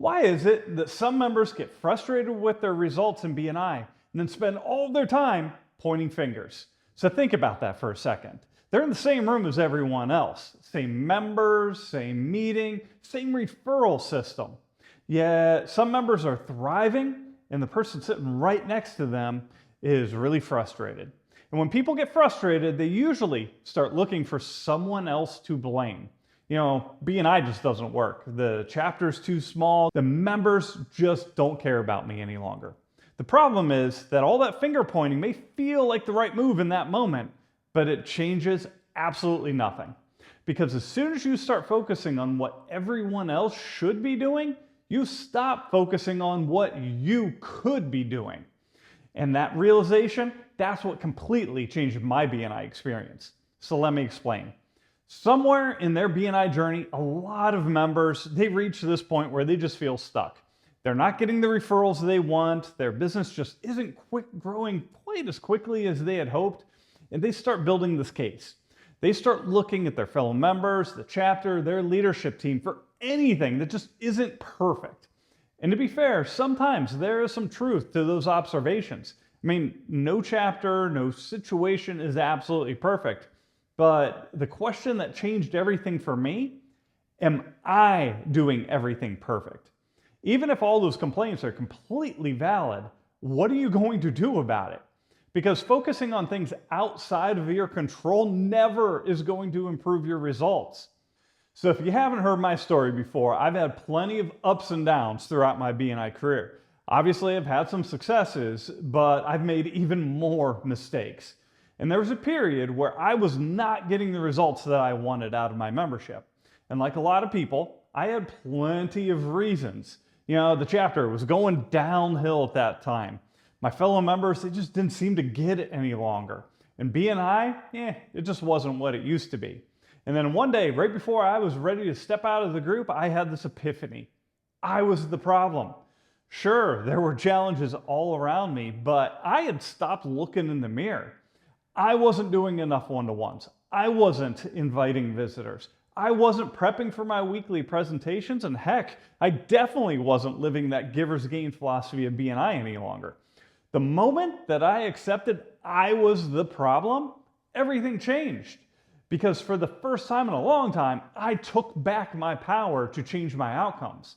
Why is it that some members get frustrated with their results in BNI and then spend all of their time pointing fingers? So think about that for a second. They're in the same room as everyone else, same members, same meeting, same referral system. Yet some members are thriving and the person sitting right next to them is really frustrated. And when people get frustrated, they usually start looking for someone else to blame. BNI just doesn't work. The chapter's too small. The members just don't care about me any longer. The problem is that all that finger pointing may feel like the right move in that moment, but it changes absolutely nothing. Because as soon as you start focusing on what everyone else should be doing, you stop focusing on what you could be doing. And that realization, that's what completely changed my BNI experience. So let me explain. Somewhere in their BNI journey, a lot of members, they reach this point where they just feel stuck. They're not getting the referrals they want. Their business just isn't growing quite as quickly as they had hoped. And they start building this case. They start looking at their fellow members, the chapter, their leadership team for anything that just isn't perfect. And to be fair, sometimes there is some truth to those observations. No chapter, no situation is absolutely perfect. But the question that changed everything for me, am I doing everything perfect? Even if all those complaints are completely valid, what are you going to do about it? Because focusing on things outside of your control never is going to improve your results. So if you haven't heard my story before, I've had plenty of ups and downs throughout my BNI career. Obviously, I've had some successes, but I've made even more mistakes. And there was a period where I was not getting the results that I wanted out of my membership. And like a lot of people, I had plenty of reasons. The chapter was going downhill at that time. My fellow members, they just didn't seem to get it any longer. And BNI, it just wasn't what it used to be. And then one day, right before I was ready to step out of the group, I had this epiphany. I was the problem. Sure, there were challenges all around me, but I had stopped looking in the mirror. I wasn't doing enough one-to-ones. I wasn't inviting visitors. I wasn't prepping for my weekly presentations, and heck, I definitely wasn't living that giver's gain philosophy of BNI any longer. The moment that I accepted I was the problem, everything changed. Because for the first time in a long time, I took back my power to change my outcomes.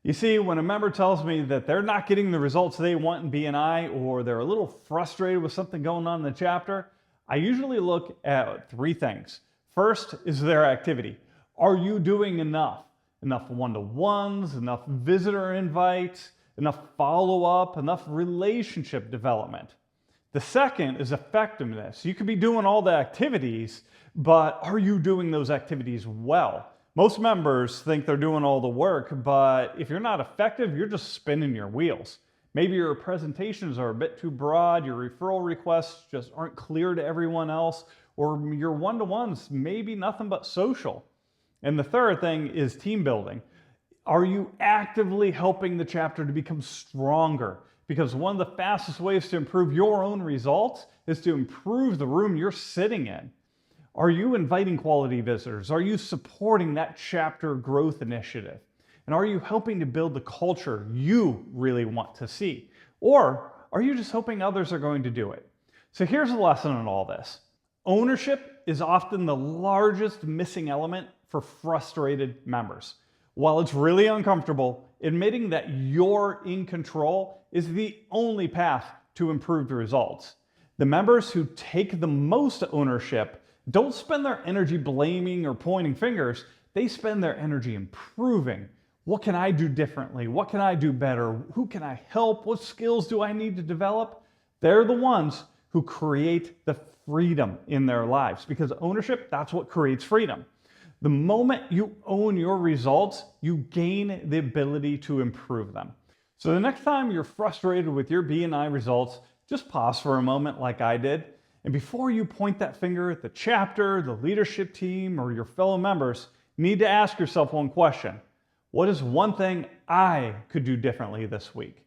You see, when a member tells me that they're not getting the results they want in BNI, or they're a little frustrated with something going on in the chapter, I usually look at three things. First is their activity. Are you doing enough? Enough one-to-ones, enough visitor invites, enough follow-up, enough relationship development. The second is effectiveness. You could be doing all the activities, but are you doing those activities well? Most members think they're doing all the work, but if you're not effective, you're just spinning your wheels. Maybe your presentations are a bit too broad, your referral requests just aren't clear to everyone else, or your one-to-ones may be nothing but social. And the third thing is team building. Are you actively helping the chapter to become stronger? Because one of the fastest ways to improve your own results is to improve the room you're sitting in. Are you inviting quality visitors? Are you supporting that chapter growth initiative? And are you helping to build the culture you really want to see? Or are you just hoping others are going to do it? So here's a lesson in all this. Ownership is often the largest missing element for frustrated members. While it's really uncomfortable, admitting that you're in control is the only path to improved results. The members who take the most ownership don't spend their energy blaming or pointing fingers. They spend their energy improving. What can I do differently? What can I do better? Who can I help? What skills do I need to develop? They're the ones who create the freedom in their lives, because ownership, that's what creates freedom. The moment you own your results, you gain the ability to improve them. So the next time you're frustrated with your BNI results, just pause for a moment like I did. And before you point that finger at the chapter, the leadership team, or your fellow members, you need to ask yourself one question. What is one thing I could do differently this week?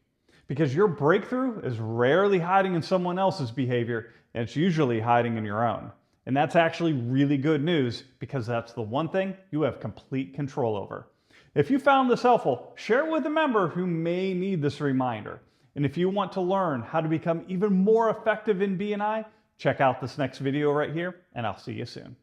Because your breakthrough is rarely hiding in someone else's behavior, and it's usually hiding in your own. And that's actually really good news, because that's the one thing you have complete control over. If you found this helpful, share it with a member who may need this reminder. And if you want to learn how to become even more effective in BNI, check out this next video right here, and I'll see you soon.